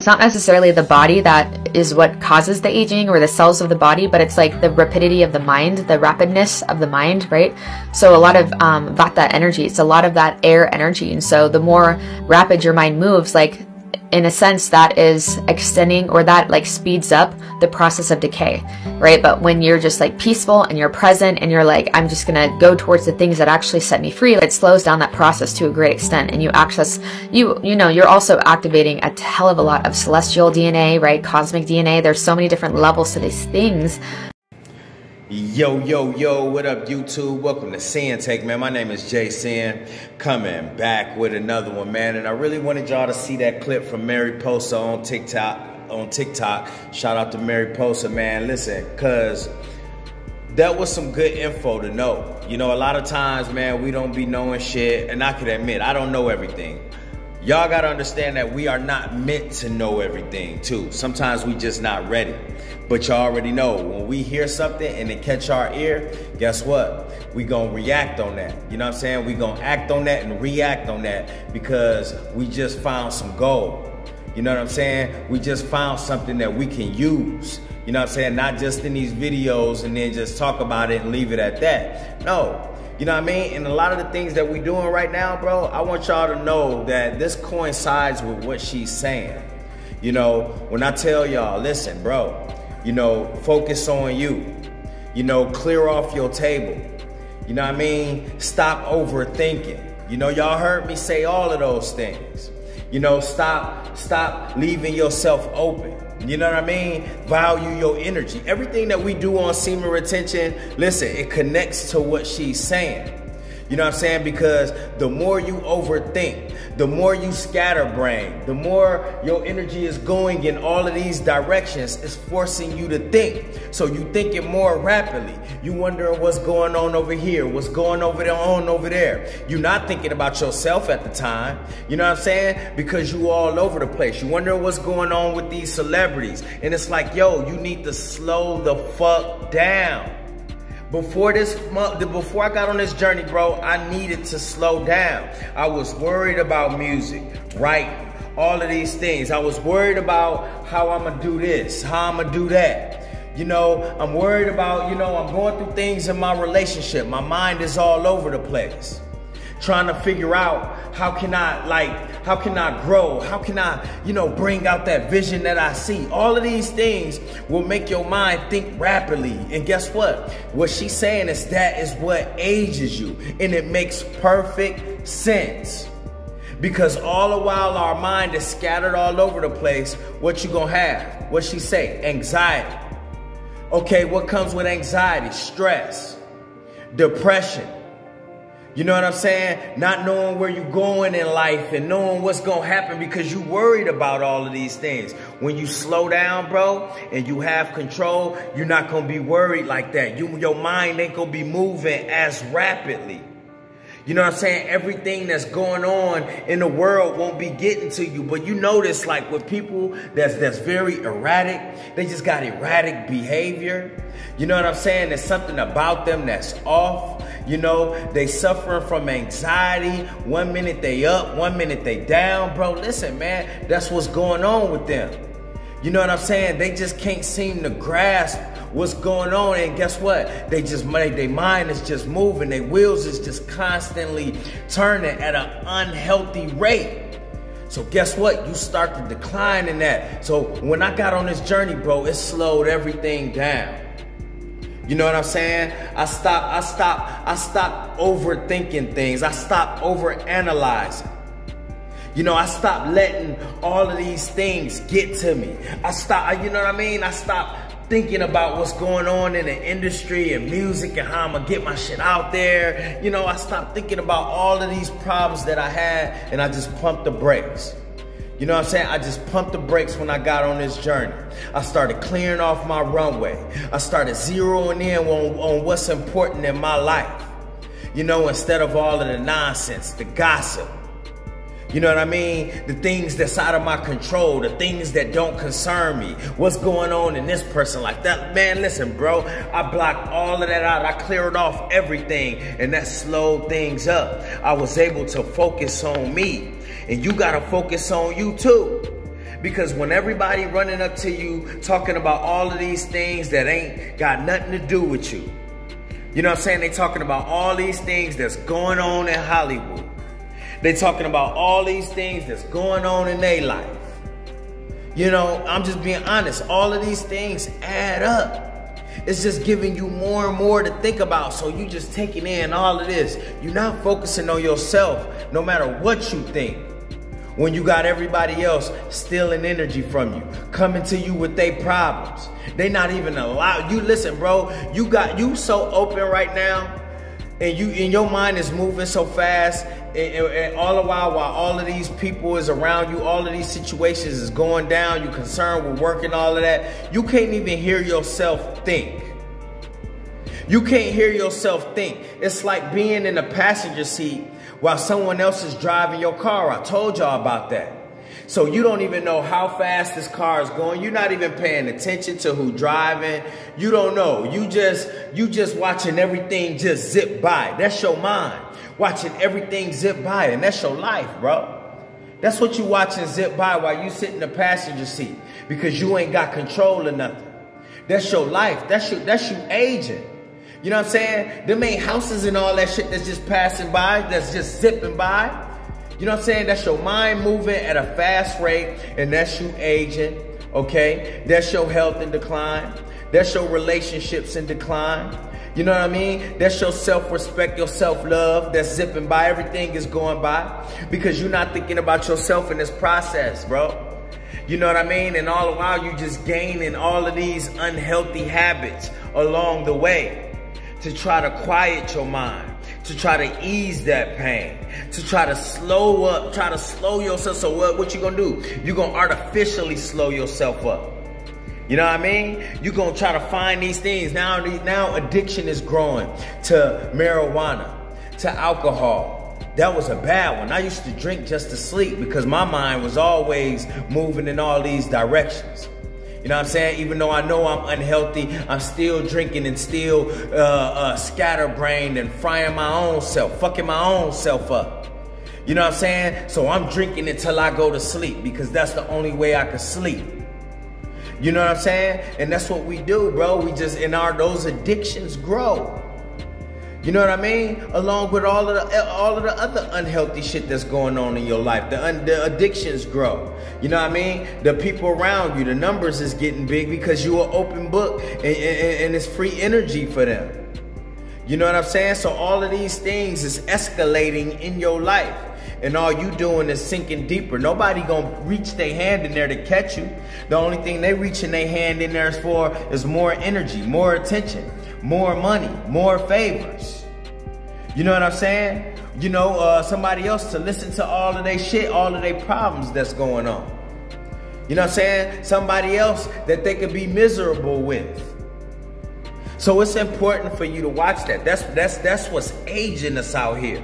It's not necessarily the body that is what causes the aging or the cells of the body, but it's like the rapidity of the mind, the rapidness of the mind, right? So a lot of vata energy, it's a lot of that air energy. And so the more rapid your mind moves, like in a sense that is extending, or that like speeds up the process of decay, right? But when you're just like peaceful and you're present and you're like, I'm just gonna go towards the things that actually set me free, it slows down that process to a great extent. And you access, you know, you're also activating a hell of a lot of celestial DNA, right? Cosmic DNA. There's so many different levels to these things. Yo, what up, YouTube? Welcome to Sinn-Take, man. My name is Sin, coming back with another one, man. And I really wanted y'all to see that clip from Mary Posa on TikTok. Shout out to Mary Posa, man. Listen, cause that was some good info to know. You know, a lot of times, man, we don't be knowing shit, and I can admit, I don't know everything. Y'all gotta understand that we are not meant to know everything, too. Sometimes we just not ready. But y'all already know, when we hear something and it catch our ear, guess what? We gonna react on that. You know what I'm saying? We gonna act on that and react on that because we just found some gold. You know what I'm saying? We just found something that we can use. You know what I'm saying? Not just in these videos and then just talk about it and leave it at that. No. You know what I mean? And a lot of the things that we doing right now, bro, I want y'all to know that this coincides with what she's saying. You know, when I tell y'all, listen, bro, you know, focus on you. You know, clear off your table. You know what I mean? Stop overthinking. You know, y'all heard me say all of those things. You know, stop leaving yourself open. You know what I mean? Value your energy. Everything that we do on semen retention, listen, it connects to what she's saying. You know what I'm saying? Because the more you overthink, the more you scatterbrain, the more your energy is going in all of these directions, it's forcing you to think. So you think it more rapidly. You wondering what's going on over here, what's going on over there. You're not thinking about yourself at the time. You know what I'm saying? Because you all over the place. You wondering what's going on with these celebrities. And it's like, yo, you need to slow the fuck down. Before I got on this journey, bro, I needed to slow down. I was worried about music, writing, all of these things. I was worried about how I'm gonna do this, how I'm gonna do that. You know, I'm worried about, you know, I'm going through things in my relationship. My mind is all over the place. Trying to figure out how can I grow? How can I, you know, bring out that vision that I see? All of these things will make your mind think rapidly. And guess what? What she's saying is that is what ages you. And it makes perfect sense. Because all the while our mind is scattered all over the place, what you gonna have? What she say? Anxiety. Okay, what comes with anxiety? Stress, depression. You know what I'm saying? Not knowing where you're going in life and knowing what's going to happen because you worried about all of these things. When you slow down, bro, and you have control, you're not going to be worried like that. Your mind ain't going to be moving as rapidly. You know what I'm saying? Everything that's going on in the world won't be getting to you. But you notice, like, with people that's very erratic, they just got erratic behavior. You know what I'm saying? There's something about them that's off. You know, they suffering from anxiety. 1 minute they up, 1 minute they down. Bro, listen, man, that's what's going on with them. You know what I'm saying? They just can't seem to grasp what's going on. And guess what? Their mind is just moving. Their wheels is just constantly turning at an unhealthy rate. So guess what? You start to decline in that. So when I got on this journey, bro, it slowed everything down. You know what I'm saying? I stopped overthinking things. I stopped overanalyzing. You know, I stopped letting all of these things get to me. You know what I mean? I stopped thinking about what's going on in the industry and music and how I'm gonna get my shit out there. You know, I stopped thinking about all of these problems that I had and I just pumped the brakes. You know what I'm saying? I just pumped the brakes when I got on this journey. I started clearing off my runway. I started zeroing in on what's important in my life. You know, instead of all of the nonsense, the gossip. You know what I mean? The things that's out of my control, the things that don't concern me. What's going on in this person like that? Man, listen, bro, I blocked all of that out. I cleared off everything and that slowed things up. I was able to focus on me. And you gotta focus on you too. Because when everybody running up to you talking about all of these things that ain't got nothing to do with you, you know what I'm saying? They talking about all these things that's going on in Hollywood. They talking about all these things that's going on in their life. You know, I'm just being honest. All of these things add up. It's just giving you more and more to think about. So you just taking in all of this. You're not focusing on yourself, no matter what you think. When you got everybody else stealing energy from you, coming to you with their problems. They not even allowed you. Listen, bro, you so open right now, and your mind is moving so fast, and all the while all of these people is around you, all of these situations is going down, you're concerned with work and all of that, you can't even hear yourself think. You can't hear yourself think. It's like being in the passenger seat while someone else is driving your car. I told y'all about that. So you don't even know how fast this car is going. You're not even paying attention to who's driving. You don't know. You just watching everything just zip by. That's your mind. Watching everything zip by, and that's your life, bro. That's what you watching zip by while you sit in the passenger seat, because you ain't got control of nothing. That's your life. That's you aging. You know what I'm saying? Them ain't houses and all that shit that's just passing by, that's just zipping by. You know what I'm saying? That's your mind moving at a fast rate, and that's you aging, okay? That's your health in decline. That's your relationships in decline. You know what I mean? That's your self-respect, your self-love that's zipping by. Everything is going by because you're not thinking about yourself in this process, bro. You know what I mean? And all the while you just gaining all of these unhealthy habits along the way to try to quiet your mind, to try to ease that pain, to try to slow up, try to slow yourself. So what you gonna do? You're gonna artificially slow yourself up. You know what I mean? You're gonna try to find these things. Now addiction is growing to marijuana, to alcohol. That was a bad one. I used to drink just to sleep because my mind was always moving in all these directions. You know what I'm saying? Even though I know I'm unhealthy, I'm still drinking and still scatterbrained and frying my own self, fucking my own self up. You know what I'm saying? So I'm drinking until I go to sleep because that's the only way I can sleep. You know what I'm saying? And that's what we do, bro. We just, those addictions grow. You know what I mean? Along with all of the other unhealthy shit that's going on in your life. The addictions grow. You know what I mean? The people around you, the numbers is getting big because you're an open book and it's free energy for them. You know what I'm saying? So all of these things is escalating in your life. And all you doing is sinking deeper. Nobody gonna reach their hand in there to catch you. The only thing they reaching their hand in there for is more energy, more attention, more money, more favors. You know what I'm saying? You know, somebody else to listen to all of their shit, all of their problems that's going on. You know what I'm saying? Somebody else that they could be miserable with. So it's important for you to watch that. That's what's aging us out here.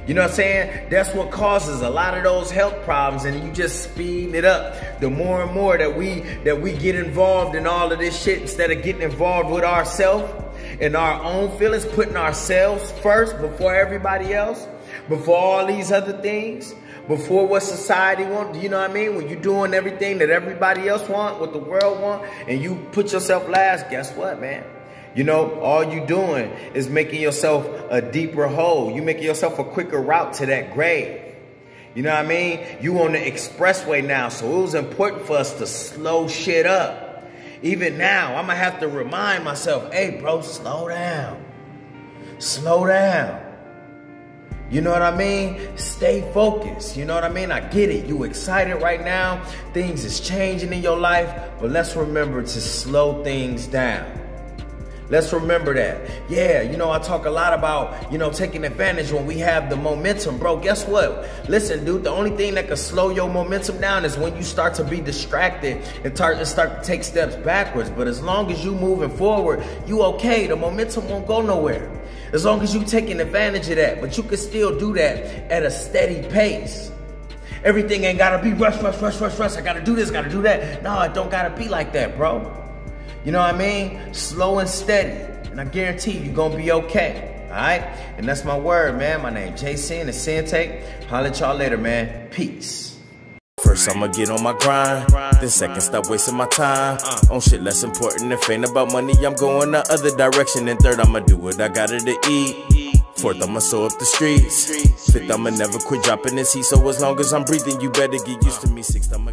You know what I'm saying? That's what causes a lot of those health problems, and you just speeding it up. The more and more that we get involved in all of this shit, instead of getting involved with ourselves and our own feelings, putting ourselves first before everybody else, before all these other things, before what society wants. You know what I mean? When you're doing everything that everybody else wants, what the world wants, and you put yourself last, guess what, man? You know, all you doing is making yourself a deeper hole. You making yourself a quicker route to that grave. You know what I mean? You on the expressway now, so it was important for us to slow shit up. Even now, I'm gonna have to remind myself, hey bro, slow down. Slow down. You know what I mean? Stay focused. You know what I mean? I get it. You excited right now. Things is changing in your life, but let's remember to slow things down. Let's remember that. Yeah, you know, I talk a lot about, you know, taking advantage when we have the momentum, bro. Guess what? Listen, dude, the only thing that can slow your momentum down is when you start to be distracted and start to take steps backwards. But as long as you moving forward, you okay. The momentum won't go nowhere. As long as you taking advantage of that. But you can still do that at a steady pace. Everything ain't gotta be rush, rush, rush, rush, rush. I gotta do this, gotta do that. No, it don't gotta be like that, bro. You know what I mean? Slow and steady. And I guarantee you're going to be okay. All right? And that's my word, man. My name is Sinn, it's Sinn-Take. Holla at y'all later, man. Peace. First I'ma get on my grind, then second stop wasting my time on shit less important. If ain't about money, I'm going the other direction. And third, I'ma do what I gotta to eat. Fourth, I'ma sew up the streets. Fifth, I'ma never quit dropping this heat. So as long as I'm breathing, you better get used to me. Sixth, I'ma